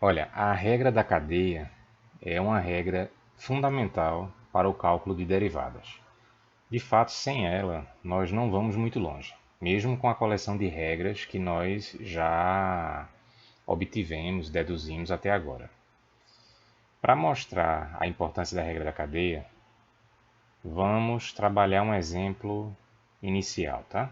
Olha, a regra da cadeia é uma regra fundamental para o cálculo de derivadas. De fato, sem ela, nós não vamos muito longe, mesmo com a coleção de regras que nós já obtivemos, deduzimos até agora. Para mostrar a importância da regra da cadeia, vamos trabalhar um exemplo inicial, tá?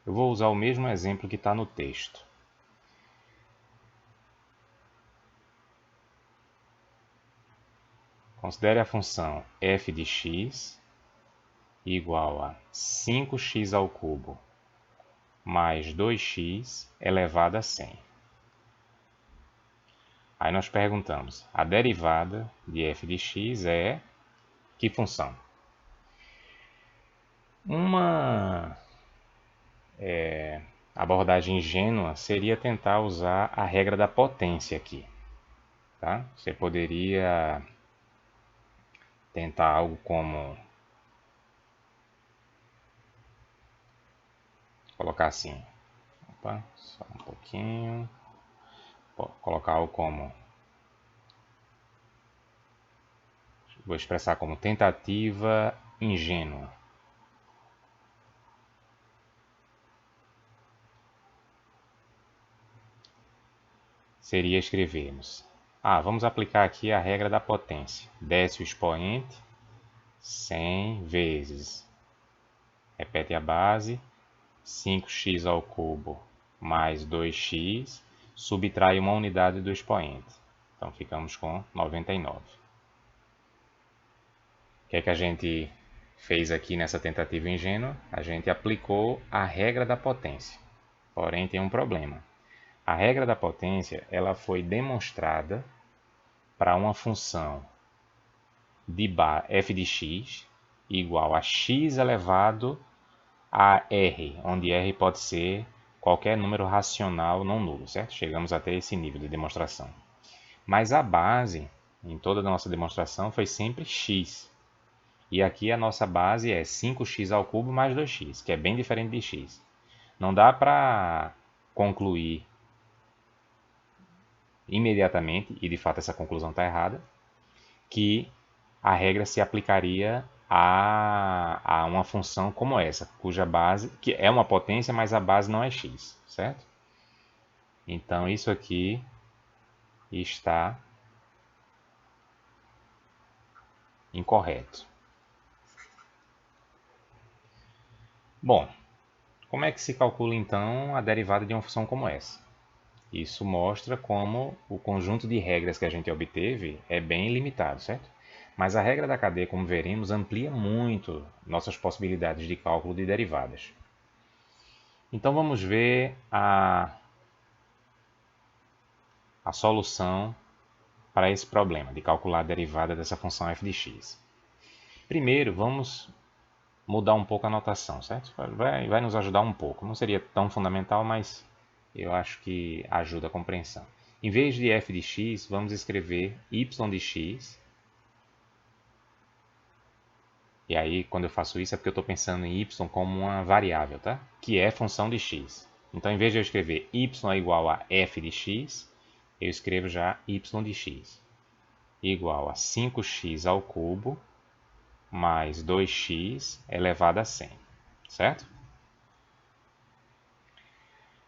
Eu vou usar o mesmo exemplo que está no texto. Considere a função f de x igual a 5x ao cubo mais 2x elevado a 100. Aí nós perguntamos, a derivada de f de x é que função? Uma abordagem ingênua seria tentar usar a regra da potência aqui. Tá? Você poderia tentar algo como colocar assim, opa, só um pouquinho, colocar algo como, vou expressar como tentativa ingênua. Seria escrevermos, vamos aplicar aqui a regra da potência, desce o expoente 100 vezes, repete a base, 5x ao cubo mais 2x, subtrai uma unidade do expoente. Então ficamos com 99. O que é que a gente fez aqui nessa tentativa ingênua? A gente aplicou a regra da potência. Porém, tem um problema. A regra da potência ela foi demonstrada para uma função de f de x igual a x elevado a r, onde r pode ser qualquer número racional não nulo, certo? Chegamos até esse nível de demonstração. Mas a base em toda a nossa demonstração foi sempre x. E aqui a nossa base é 5x ao cubo mais 2x, que é bem diferente de x. Não dá para concluir imediatamente, e de fato essa conclusão está errada, que a regra se aplicaria a uma função como essa, cuja base, que é uma potência, mas a base não é x, certo? Então isso aqui está incorreto. Bom, como é que se calcula então a derivada de uma função como essa? Isso mostra como o conjunto de regras que a gente obteve é bem limitado, certo? Mas a regra da cadeia, como veremos, amplia muito nossas possibilidades de cálculo de derivadas. Então vamos ver a solução para esse problema de calcular a derivada dessa função f de x. Primeiro, vamos mudar um pouco a notação, certo? Vai nos ajudar um pouco. Não seria tão fundamental, mas eu acho que ajuda a compreensão. Em vez de f de x, vamos escrever y de x. E aí, quando eu faço isso, é porque eu estou pensando em y como uma variável, tá? Que é função de x. Então, em vez de eu escrever y é igual a f de x, eu escrevo já y de x igual a 5x ao cubo mais 2x elevado a 100, certo?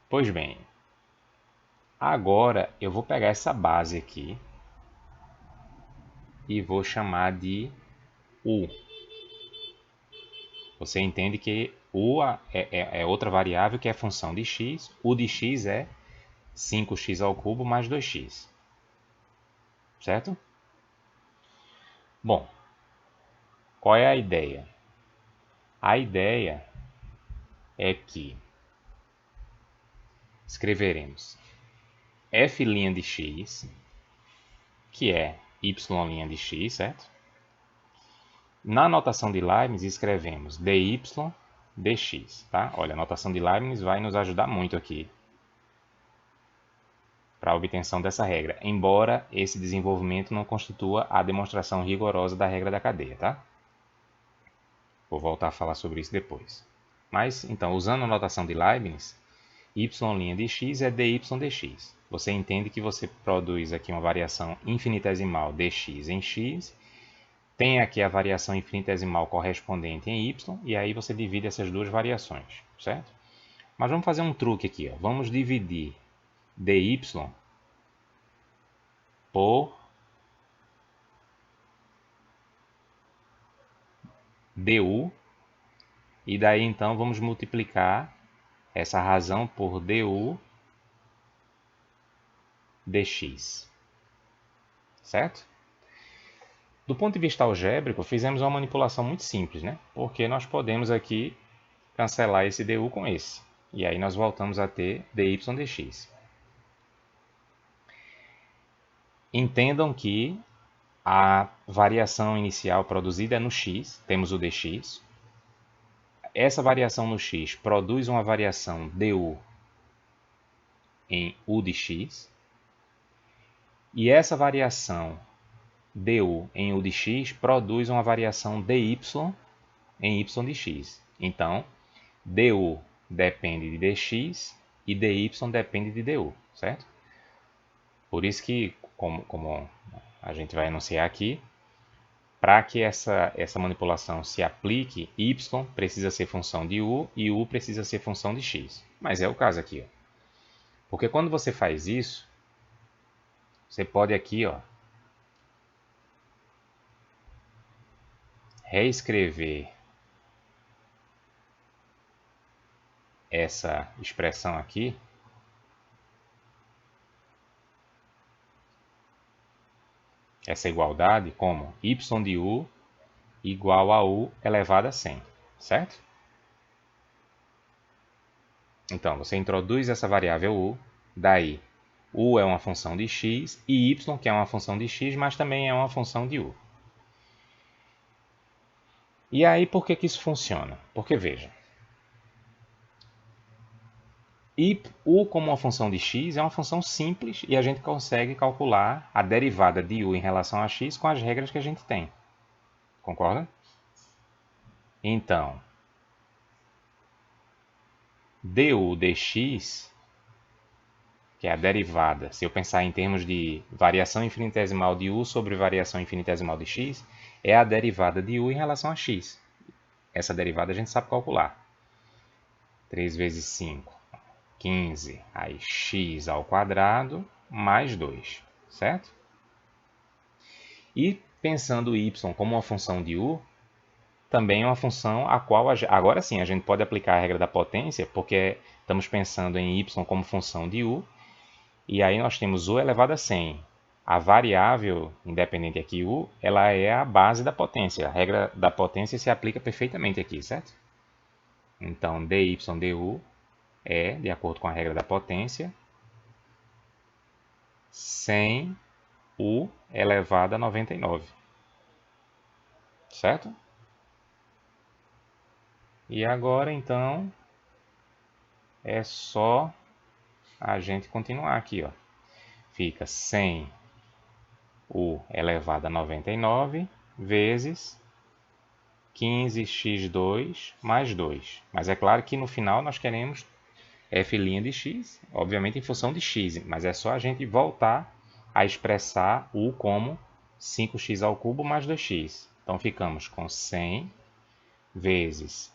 Pois bem, agora eu vou pegar essa base aqui e vou chamar de u. Você entende que u é outra variável que é função de x. U de x é 5x ao cubo mais 2x. Certo? Bom, qual é a ideia? A ideia é que escreveremos f' de x, que é y' de x, certo? Na notação de Leibniz escrevemos dy dx, tá? Olha, a notação de Leibniz vai nos ajudar muito aqui para a obtenção dessa regra, embora esse desenvolvimento não constitua a demonstração rigorosa da regra da cadeia, tá? Vou voltar a falar sobre isso depois. Mas, então, usando a notação de Leibniz, y' de x é dy dx. Você entende que você produz aqui uma variação infinitesimal dx em x, tem aqui a variação infinitesimal correspondente em y, e aí você divide essas duas variações, certo? Mas vamos fazer um truque aqui, ó. Vamos dividir dy por du, e daí então vamos multiplicar essa razão por du dx, certo? Do ponto de vista algébrico, fizemos uma manipulação muito simples, né? Porque nós podemos aqui cancelar esse du com esse. E aí nós voltamos a ter dy dx. Entendam que a variação inicial produzida é no x, temos o dx. Essa variação no x produz uma variação du em u de x. E essa variação du em u de x produz uma variação dy em y de x. Então, du depende de dx e dy depende de du, certo? Por isso que, como a gente vai enunciar aqui, para que essa manipulação se aplique, y precisa ser função de u e u precisa ser função de x. Mas é o caso aqui, ó. Porque quando você faz isso, você pode aqui, ó, reescrever essa expressão aqui essa igualdade como y de u igual a u elevado a 100, certo? Então, você introduz essa variável u, daí u é uma função de x e y, que é uma função de x, mas também é uma função de u. E aí, por que isso funciona? Porque, veja, u como uma função de x é uma função simples e a gente consegue calcular a derivada de u em relação a x com as regras que a gente tem. Concorda? Então, du dx, que é a derivada, se eu pensar em termos de variação infinitesimal de u sobre variação infinitesimal de x, é a derivada de u em relação a x. Essa derivada a gente sabe calcular. 3 vezes 5, 15, aí x ao quadrado mais 2, certo? E pensando y como uma função de u, também é uma função a qual, agora sim, a gente pode aplicar a regra da potência, porque estamos pensando em y como função de u, e aí nós temos u elevado a 100. A variável independente aqui, u, ela é a base da potência. A regra da potência se aplica perfeitamente aqui, certo? Então, dy du é, de acordo com a regra da potência, 100 u elevado a 99. Certo? E agora, então, é só a gente continuar aqui, ó. Fica 100 u elevado a 99 vezes 15x2 mais 2. Mas é claro que no final nós queremos f' de x, obviamente em função de x, mas é só a gente voltar a expressar u como 5x ao cubo mais 2x. Então ficamos com 100 vezes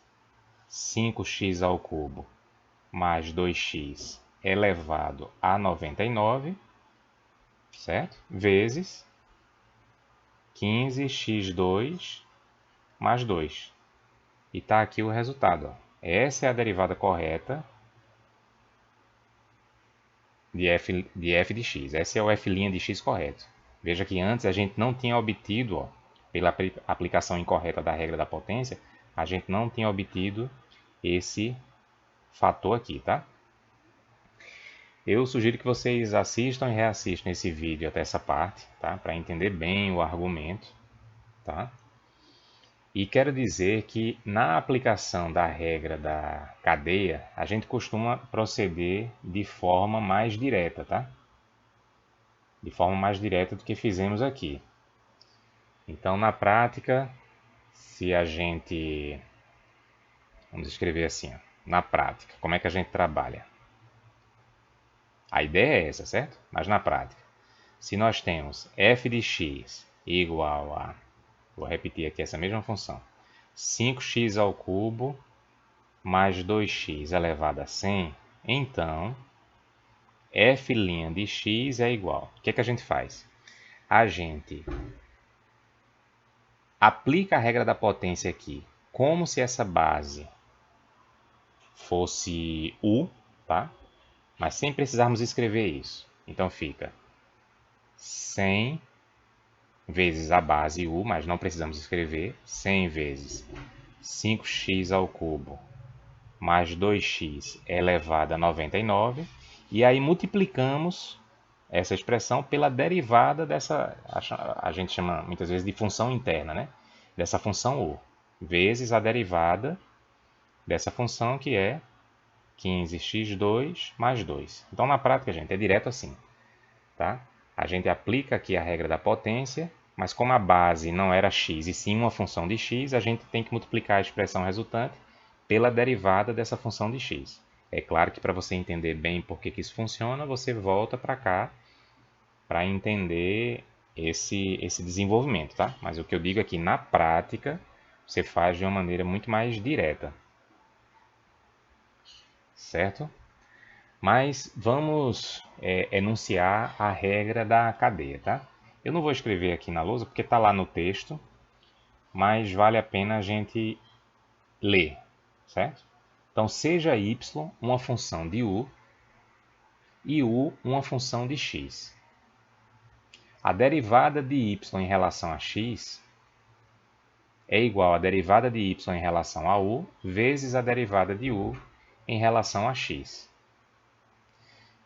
5x ao cubo mais 2x elevado a 99, certo? Vezes 15x2 mais 2. E está aqui o resultado, ó. Essa é a derivada correta de f de x. Esse é o f' de x correto. Veja que antes a gente não tinha obtido, ó, pela aplicação incorreta da regra da potência, a gente não tinha obtido esse fator aqui, tá? Eu sugiro que vocês assistam e reassistam esse vídeo até essa parte, tá? Para entender bem o argumento, tá? E quero dizer que na aplicação da regra da cadeia, a gente costuma proceder de forma mais direta, tá? De forma mais direta do que fizemos aqui. Então, na prática, se a gente... Vamos escrever assim, ó. Na prática, como é que a gente trabalha? A ideia é essa, certo? Mas na prática, se nós temos f de x igual a, vou repetir aqui essa mesma função, 5x ao cubo mais 2x elevado a 100, então f' de x é igual. O que é que a gente faz? A gente aplica a regra da potência aqui, como se essa base fosse u, tá? Mas sem precisarmos escrever isso. Então fica 100 vezes a base u, mas não precisamos escrever, 100 vezes 5x ao cubo mais 2x elevado a 99, e aí multiplicamos essa expressão pela derivada dessa, a gente chama muitas vezes de função interna, né? Dessa função u, vezes a derivada dessa função que é 15x2 mais 2. Então, na prática, gente, é direto assim, tá? A gente aplica aqui a regra da potência, mas como a base não era x e sim uma função de x, a gente tem que multiplicar a expressão resultante pela derivada dessa função de x. É claro que para você entender bem por que isso funciona, você volta para cá para entender esse desenvolvimento, tá? Mas o que eu digo aqui, na prática, você faz de uma maneira muito mais direta, certo? Mas vamos enunciar a regra da cadeia, tá? Eu não vou escrever aqui na lousa porque está lá no texto, mas vale a pena a gente ler, certo? Então, seja y uma função de u e u uma função de x. A derivada de y em relação a x é igual à derivada de y em relação a u vezes a derivada de u em relação a x.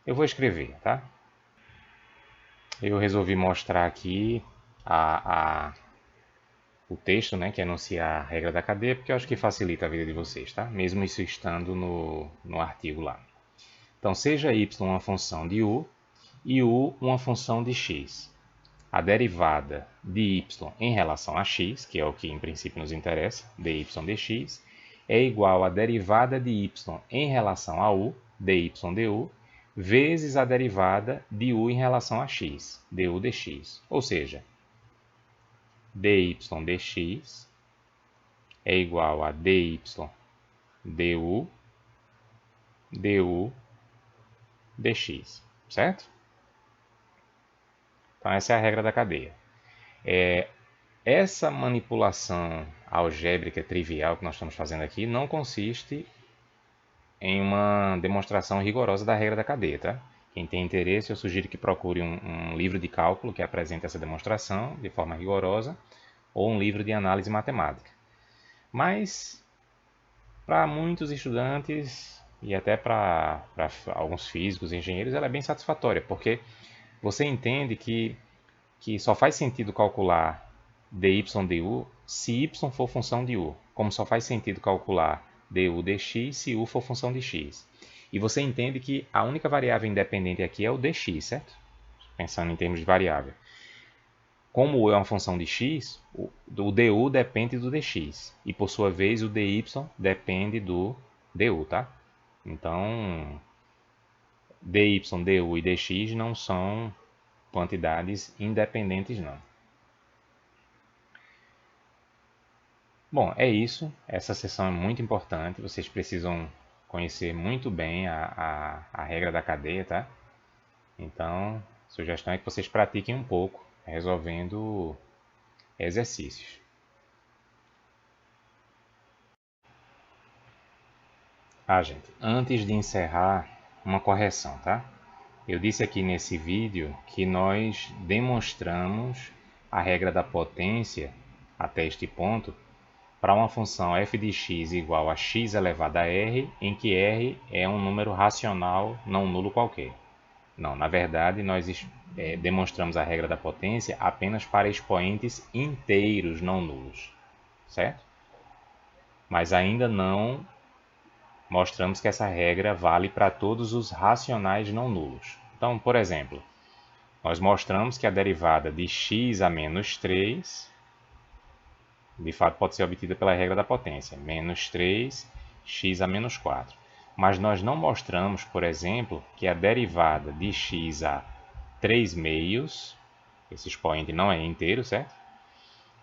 Eu vou escrever, tá? Eu resolvi mostrar aqui o texto, né, que enuncia a regra da cadeia, porque eu acho que facilita a vida de vocês, tá? Mesmo isso estando no artigo lá. Então, seja y uma função de u e u uma função de x. A derivada de y em relação a x, que é o que em princípio nos interessa, dy dx, é igual à derivada de y em relação a u, dy du, vezes a derivada de u em relação a x, du dx. Ou seja, dy dx é igual a dy du, du dx, certo? Então essa é a regra da cadeia. Essa manipulação algébrica trivial que nós estamos fazendo aqui não consiste em uma demonstração rigorosa da regra da cadeia, tá? Quem tem interesse, eu sugiro que procure um livro de cálculo que apresente essa demonstração de forma rigorosa, ou um livro de análise matemática. Mas, para muitos estudantes, e até para alguns físicos e engenheiros, ela é bem satisfatória, porque você entende que só faz sentido calcular dy du se y for função de u, como só faz sentido calcular du dx se u for função de x. E você entende que a única variável independente aqui é o dx, certo? Pensando em termos de variável. Como u é uma função de x, o du depende do dx. E por sua vez o dy depende do du, tá? Então, dy, du e dx não são quantidades independentes, não. Bom, é isso. Essa sessão é muito importante. Vocês precisam conhecer muito bem a regra da cadeia, tá? Então, a sugestão é que vocês pratiquem um pouco, resolvendo exercícios. Gente, antes de encerrar, uma correção, tá? Eu disse aqui nesse vídeo que nós demonstramos a regra da potência até este ponto para uma função f de x igual a x elevado a r, em que r é um número racional não nulo qualquer. Não, na verdade, nós demonstramos a regra da potência apenas para expoentes inteiros não nulos, certo? Mas ainda não mostramos que essa regra vale para todos os racionais não nulos. Então, por exemplo, nós mostramos que a derivada de x a menos 3, de fato, pode ser obtida pela regra da potência, menos 3, x a menos 4. Mas nós não mostramos, por exemplo, que a derivada de x a 3 meios, esse expoente não é inteiro, certo?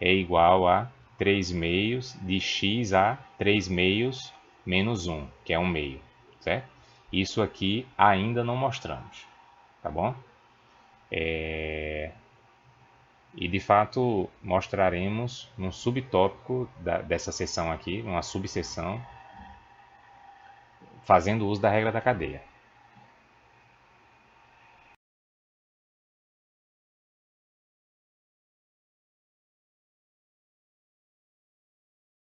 É igual a 3 meios de x a 3 meios menos 1, que é 1 meio, certo? Isso aqui ainda não mostramos, tá bom? E de fato mostraremos num subtópico dessa seção aqui, uma subseção, fazendo uso da regra da cadeia.